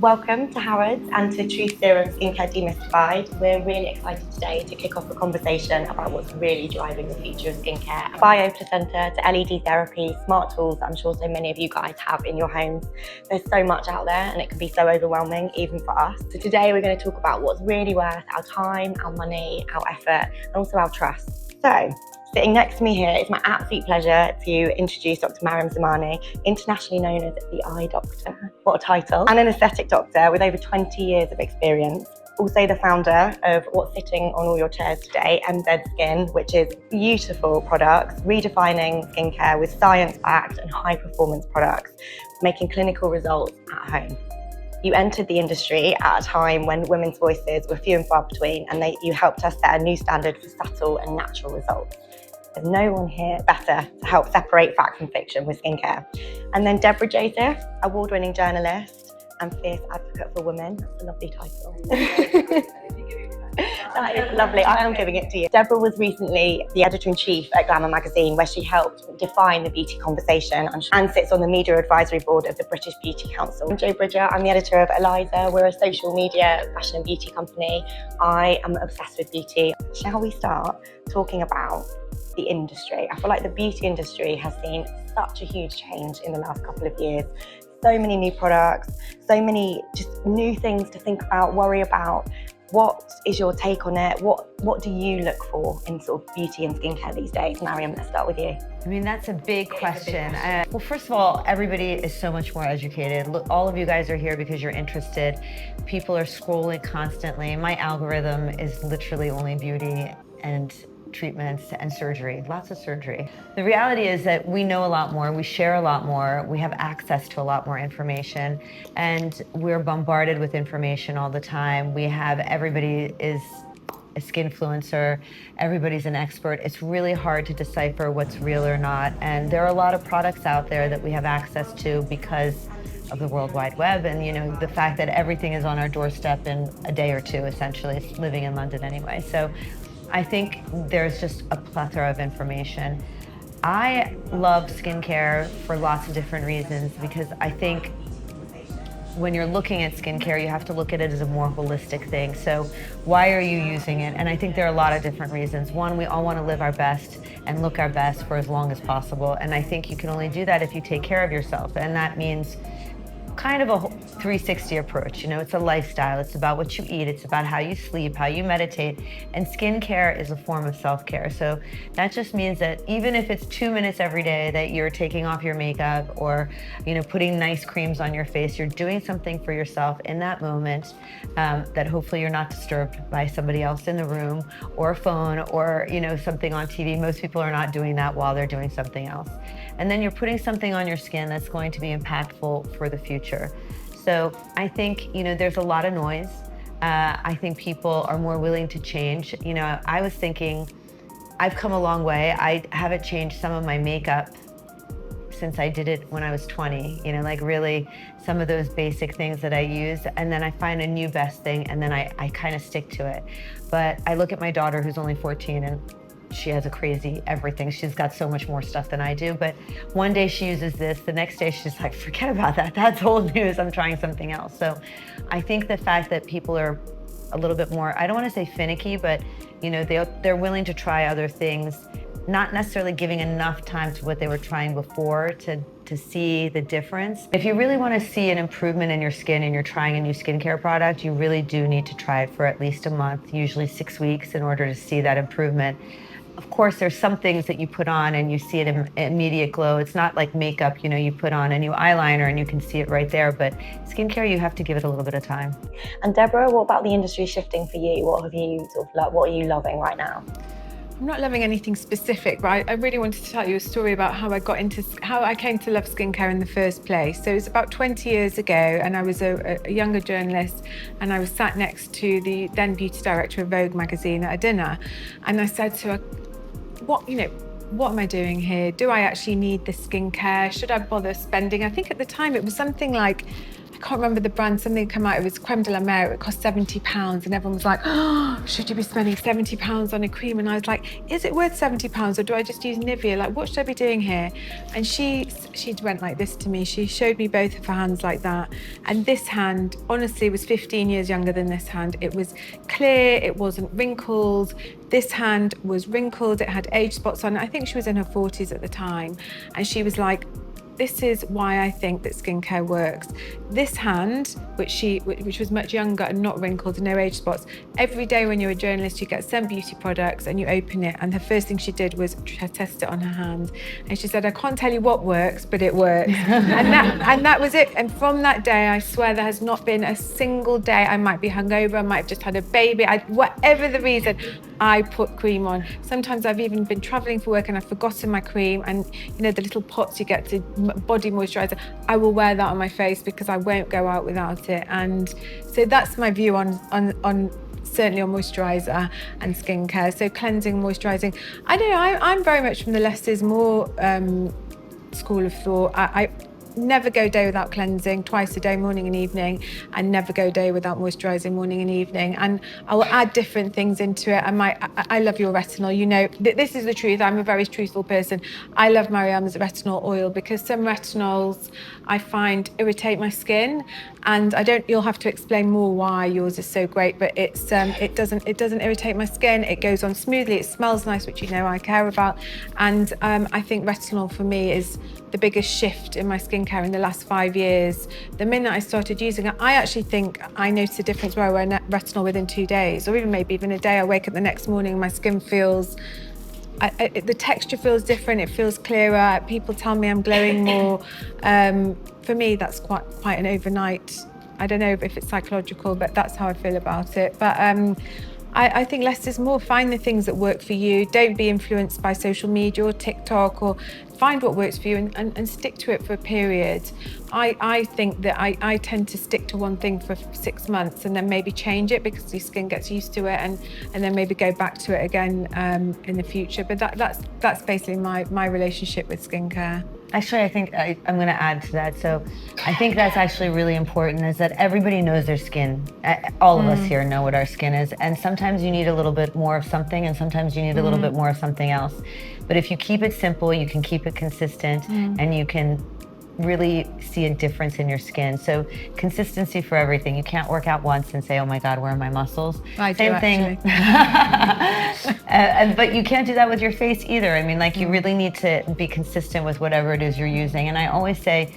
Welcome to Harrods and to Truth Serum Skincare Demystified. We're really excited today to kick off a conversation about what's really driving the future of skincare. Bioplacenta to LED therapy, smart tools that I'm sure so many of you guys have in your homes. There's so much out there and it can be so overwhelming even for us. So today we're going to talk about what's really worth our time, our money, our effort and also our trust. So, sitting next to me here, it's my absolute pleasure to introduce Dr. Mariam Zamani, internationally known as the Eye Doctor. What a title. And an aesthetic doctor with over 20 years of experience. Also the founder of what's sitting on all your chairs today, MZ Skin, which is beautiful products, redefining skincare with science-backed and high-performance products, making clinical results at home. You entered the industry at a time when women's voices were few and far between, and you helped us set a new standard for subtle and natural results. There's no one here better to help separate fact from fiction with skincare. And then Deborah Joseph, award-winning journalist and fierce advocate for women. That's a lovely title. That is lovely. I am giving it to you. Deborah was recently the editor-in-chief at Glamour magazine, where she helped define the beauty conversation and sits on the media advisory board of the British Beauty Council. I'm Jo Bridger. I'm the editor of Eliza. We're a social media fashion and beauty company. I am obsessed with beauty. Shall we start talking about the industry? I feel like the beauty industry has seen such a huge change in the last couple of years. So many new products, so many just new things to think about, worry about. What is your take on it? What do you look for in sort of beauty and skincare these days? Mariam, let's start with you. I mean, that's a big question. Well, first of all, everybody is so much more educated. Look, all of you guys are here because you're interested. People are scrolling constantly. My algorithm is literally only beauty and treatments and surgery, lots of surgery. The reality is that we know a lot more, we share a lot more, we have access to a lot more information, and we're bombarded with information all the time. Everybody is a skinfluencer, everybody's an expert. It's really hard to decipher what's real or not, and there are a lot of products out there that we have access to because of the World Wide Web and the fact that everything is on our doorstep in a day or two, essentially, living in London anyway. So I think there's just a plethora of information. I love skincare for lots of different reasons because I think when you're looking at skincare, you have to look at it as a more holistic thing. So why are you using it? And I think there are a lot of different reasons. One, we all want to live our best and look our best for as long as possible. And I think you can only do that if you take care of yourself. And that means kind of a 360 approach. It's a lifestyle. It's about what you eat. It's about how you sleep, how you meditate. And skincare is a form of self-care. So that just means that even if it's 2 minutes every day that you're taking off your makeup or, putting nice creams on your face, you're doing something for yourself in that moment that hopefully you're not disturbed by somebody else in the room or a phone or, something on TV. Most people are not doing that while they're doing something else. And then you're putting something on your skin that's going to be impactful for the future. So I think, there's a lot of noise. I think people are more willing to change. I was thinking, I've come a long way. I haven't changed some of my makeup since I did it when I was 20, like really some of those basic things that I use, and then I find a new best thing and then I kind of stick to it. But I look at my daughter who's only 14 and she has a crazy everything. She's got so much more stuff than I do, but one day she uses this, the next day she's like, forget about that. That's old news, I'm trying something else. So I think the fact that people are a little bit more, I don't want to say finicky, but they're willing to try other things, not necessarily giving enough time to what they were trying before to see the difference. If you really want to see an improvement in your skin and you're trying a new skincare product, you really do need to try it for at least a month, usually 6 weeks, in order to see that improvement. Of course, there's some things that you put on and you see an immediate glow. It's not like makeup, you put on a new eyeliner and you can see it right there, but skincare, you have to give it a little bit of time. And Deborah, what about the industry shifting for you? What are you loving right now? I'm not loving anything specific, but I really wanted to tell you a story about how I came to love skincare in the first place. So it was about 20 years ago, and I was a younger journalist, and I was sat next to the then beauty director of Vogue magazine at a dinner, and I said to her, what am I doing here? Do I actually need this skincare? Should I bother spending? I think at the time it was something like I can't remember the brand, something come out, it was creme de la mer, it cost £70, and everyone was like, oh, should you be spending £70 on a cream? And I was like, is it worth £70 or do I just use Nivea? Like, what should I be doing here? And she went like this to me. She showed me both of her hands like that. And this hand, honestly, was 15 years younger than this hand. It was clear, it wasn't wrinkled. This hand was wrinkled, it had age spots on it. I think she was in her 40s at the time. And she was like, this is why I think that skincare works. This hand, which was much younger and not wrinkled and no age spots, every day when you're a journalist, you get some beauty products and you open it. And the first thing she did was test it on her hand. And she said, I can't tell you what works, but it works. and that was it. And from that day, I swear there has not been a single day. I might be hungover, I might have just had a baby, whatever the reason, I put cream on. Sometimes I've even been traveling for work and I've forgotten my cream, and you know the little pots you get to body moisturizer, I will wear that on my face because I won't go out without it. And so that's my view on certainly on moisturizer and skincare. So cleansing, moisturizing. I don't know, I'm very much from the less is more school of thought. I never go a day without cleansing, twice a day, morning and evening, and never go a day without moisturising, morning and evening. And I will add different things into it. And I love your retinol. You know, this is the truth. I'm a very truthful person. I love Mariam's retinol oil because some retinols I find irritate my skin, and you'll have to explain more why yours is so great, but it doesn't irritate my skin. It goes on smoothly. It smells nice, which you know I care about. And I think retinol for me is the biggest shift in my skincare in the last 5 years. The minute I started using it, I actually think I noticed a difference where I wear retinol within 2 days, or even a day. I wake up the next morning and my skin feels, the texture feels different, it feels clearer. People tell me I'm glowing more. For me, that's quite an overnight, I don't know if it's psychological, but that's how I feel about it. But I think less is more. Find the things that work for you. Don't be influenced by social media or TikTok, or find what works for you and stick to it for a period. I think that I tend to stick to one thing for 6 months and then maybe change it because your skin gets used to it, and then maybe go back to it again in the future. But that's basically my relationship with skincare. Actually, I think I'm going to add to that. So I think that's actually really important, is that everybody knows their skin. All of us here know what our skin is. And sometimes you need a little bit more of something, and sometimes you need a little bit more of something else. But if you keep it simple, you can keep it consistent, and you can really see a difference in your skin. So consistency for everything. You can't work out once and say, oh my God, where are my muscles? Same thing. But you can't do that with your face either. I mean, like, you really need to be consistent with whatever it is you're using. And I always say,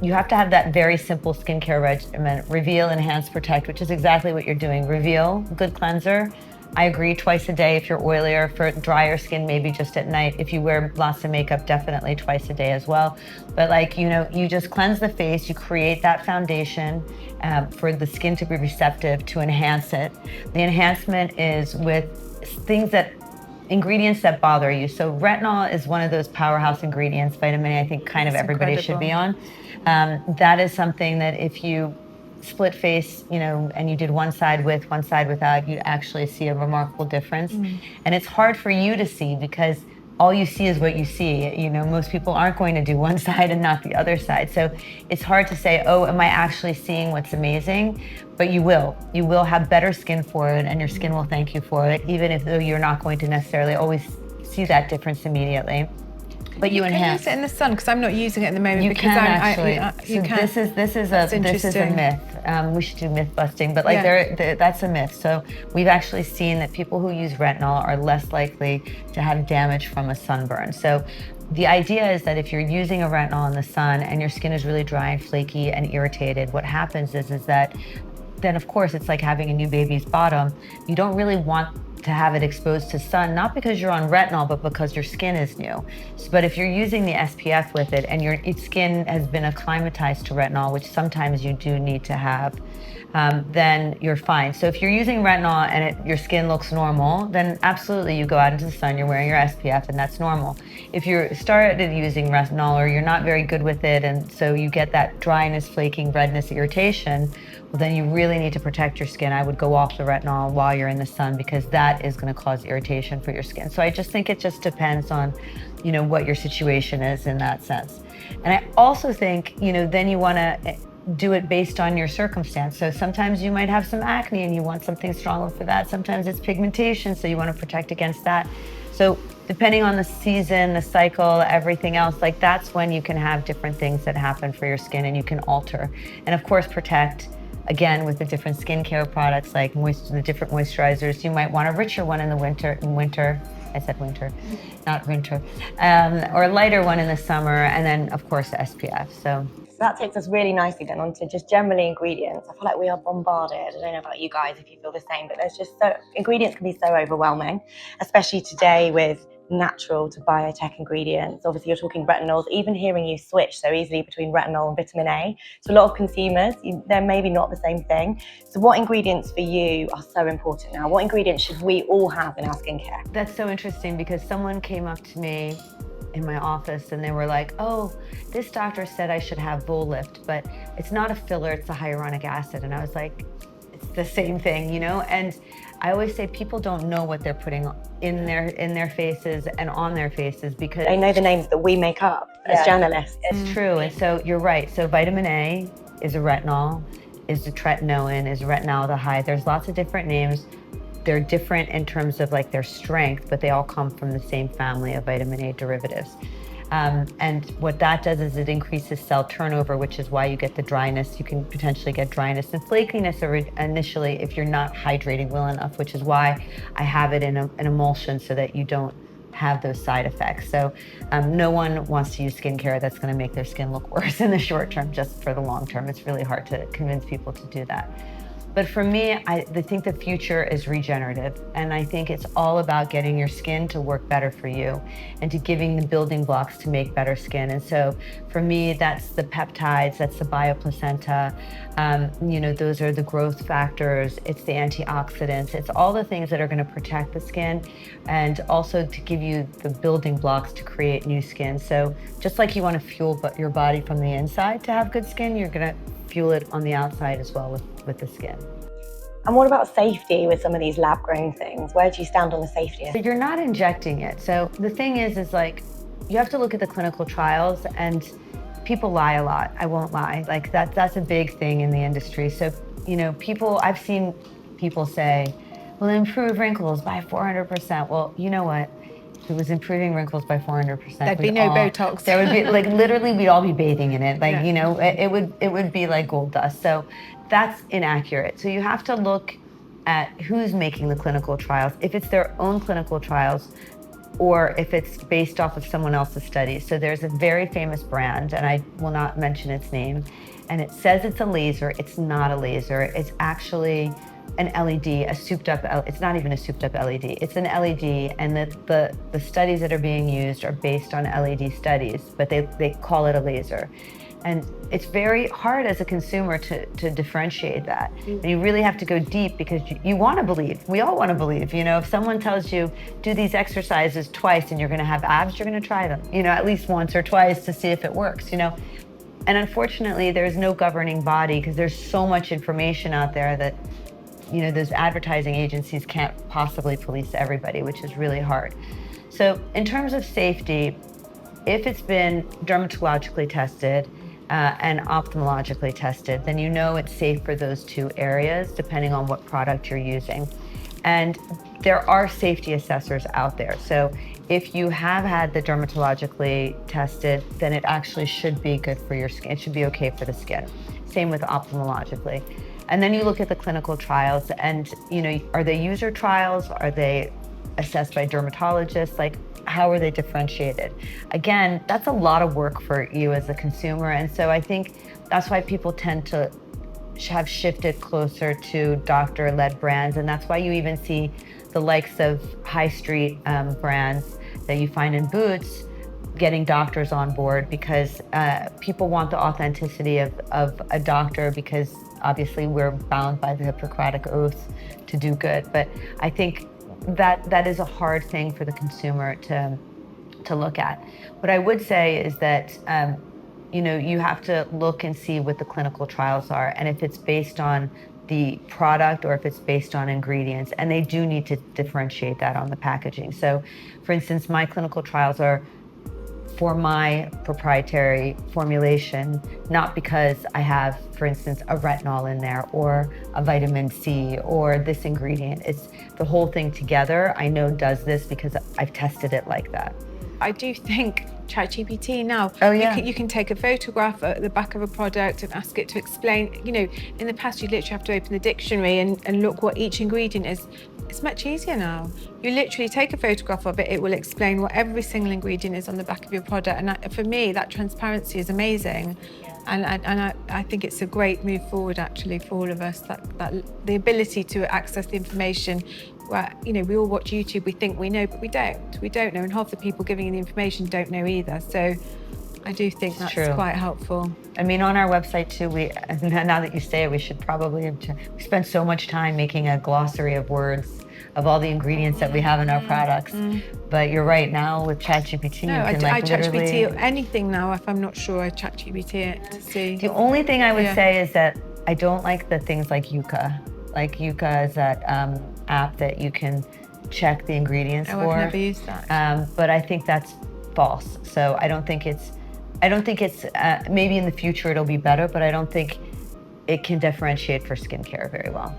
you have to have that very simple skincare regimen: Reveal, Enhance, Protect, which is exactly what you're doing. Reveal, good cleanser. I agree, twice a day if you're oilier. For drier skin, maybe just at night. If you wear lots of makeup, definitely twice a day as well. But like, you know, you just cleanse the face, you create that foundation for the skin to be receptive, to enhance it. The enhancement is with ingredients that bother you. So retinol is one of those powerhouse ingredients. Vitamin A, I think kind of everybody should be on. That is something that if you split face, you know, and you did one side with, one side without, you'd actually see a remarkable difference. And it's hard for you to see because all you see is what you see. You know, most people aren't going to do one side and not the other side. So it's hard to say, oh, am I actually seeing what's amazing? But you will. You will have better skin for it, and your skin will thank you for it, even if though you're not going to necessarily always see that difference immediately. But you enhance. Can use it in the sun, because I'm not using it at the moment. You because can actually. You can. This is a myth. We should do myth busting, but like that's a myth. So we've actually seen that people who use retinol are less likely to have damage from a sunburn. So the idea is that if you're using a retinol in the sun and your skin is really dry and flaky and irritated, what happens is that then of course it's like having a new baby's bottom. You don't really want to have it exposed to sun, not because you're on retinol, but because your skin is new. But if you're using the SPF with it and your skin has been acclimatized to retinol, which sometimes you do need to have, then you're fine. So if you're using retinol and your skin looks normal, then absolutely you go out into the sun, you're wearing your SPF, and that's normal. If you're started using retinol or you're not very good with it, and so you get that dryness, flaking, redness, irritation, well, then you really need to protect your skin. I would go off the retinol while you're in the sun, because that is going to cause irritation for your skin. So I just think it just depends on, what your situation is in that sense. And I also think, then you want to do it based on your circumstance. So sometimes you might have some acne and you want something stronger for that. Sometimes it's pigmentation, so you want to protect against that. So depending on the season, the cycle, everything else, like that's when you can have different things that happen for your skin and you can alter. And of course, protect, again, with the different skincare products, like the different moisturizers. You might want a richer one in the winter. I said winter, not winter, or a lighter one in the summer, and then of course the SPF. So that takes us really nicely then onto just generally ingredients. I feel like we are bombarded. I don't know about you guys if you feel the same, but there's just ingredients can be so overwhelming, especially today with natural to biotech ingredients. Obviously you're talking retinols, even hearing you switch so easily between retinol and vitamin A. So a lot of consumers, they're maybe not the same thing. So what ingredients for you are so important now? What ingredients should we all have in our skincare? that's so interesting because someone came up to me in my office and they were like, oh, this doctor said I should have Vollift, but it's not a filler, it's a hyaluronic acid. And I was like, it's the same thing, you know? And I always say people don't know what they're putting in their faces and on their faces because they know the names that we make up as journalists. It's true. And so you're right. So vitamin A is a retinol, is a tretinoin, is a retinaldehyde. There's lots of different names. They're different in terms of like their strength, but they all come from the same family of vitamin A derivatives. And what that does is it increases cell turnover, which is why you get the dryness. You can potentially get dryness and flakiness initially if you're not hydrating well enough, which is why I have it in an emulsion so that you don't have those side effects. So no one wants to use skincare that's going to make their skin look worse in the short term, just for the long term. It's really hard to convince people to do that. But for me, I think the future is regenerative. And I think it's all about getting your skin to work better for you and to giving the building blocks to make better skin. And so for me, that's the peptides, that's the bioplacenta, you know, those are the growth factors, it's the antioxidants, it's all the things that are gonna protect the skin and also to give you the building blocks to create new skin. So just like you wanna fuel your body from the inside to have good skin, you're gonna fuel it on the outside as well with the skin. And what about safety with some of these lab-grown things? Where do you stand on the safety? So you're not injecting it. So the thing is like, you have to look at the clinical trials and people lie a lot. I won't lie. Like that's a big thing in the industry. So, you know, I've seen people say, well, improve wrinkles by 400%. Well, you know what? If it was improving wrinkles by 400%, there'd be no Botox. There would be, like, literally, we'd all be bathing in it. Like, you know, it would be like gold dust. So that's inaccurate. So you have to look at who's making the clinical trials, if it's their own clinical trials, or if it's based off of someone else's studies. So there's a very famous brand, and I will not mention its name, and it says it's a laser. It's not a laser. It's actually an LED, it's not even a souped up LED, it's an LED, and the studies that are being used are based on LED studies, but they call it a laser. And it's very hard as a consumer to differentiate that. And you really have to go deep because you want to believe. We all want to believe. You know, if someone tells you, do these exercises twice and you're going to have abs, you're going to try them, you know, at least once or twice to see if it works, you know. And unfortunately, there's no governing body because there's so much information out there that, you know, those advertising agencies can't possibly police everybody, which is really hard. So in terms of safety, if it's been dermatologically tested and ophthalmologically tested, then you know it's safe for those two areas, depending on what product you're using. And there are safety assessors out there. So if you have had the dermatologically tested, then it actually should be good for your skin. It should be okay for the skin. Same with ophthalmologically. And then you look at the clinical trials and, you know, are they user trials? Are they assessed by dermatologists? Like, how are they differentiated? Again, that's a lot of work for you as a consumer. And so I think that's why people tend to have shifted closer to doctor-led brands. And that's why you even see the likes of high street brands that you find in Boots getting doctors on board because people want the authenticity of a doctor because obviously we're bound by the Hippocratic Oath to do good. But I think that is a hard thing for the consumer to look at. What I would say is that you know, you have to look and see what the clinical trials are and if it's based on the product or if it's based on ingredients, and they do need to differentiate that on the packaging. So for instance, my clinical trials are for my proprietary formulation, not because I have, for instance, a retinol in there or a vitamin C or this ingredient. It's the whole thing together. I know does this because I've tested it like that. I do think ChatGPT now, Oh, yeah. you can take a photograph at the back of a product and ask it to explain. You know, in the past, you literally have to open the dictionary and look what each ingredient is. It's much easier now. You literally take a photograph of it, it will explain what every single ingredient is on the back of your product. And for me, that transparency is amazing. And I think it's a great move forward, actually, for all of us, that the ability to access the information. Where, you know, we all watch YouTube, we think we know, but we don't. We don't know, and half the people giving you the information don't know either. So I do think that's quite helpful. I mean, on our website too, now that you say it, we should probably, we spend so much time making a glossary of words of all the ingredients that we have in our products. But you're right, now with ChatGPT, you can I literally... ChatGPT anything now. If I'm not sure, I ChatGPT it to see. The only thing I would say is that I don't like the things like Yuka. Like Yuka is that app that you can check the ingredients for. I've never used that. But I think that's false. So I don't think it's, maybe in the future it'll be better, but I don't think it can differentiate for skincare very well.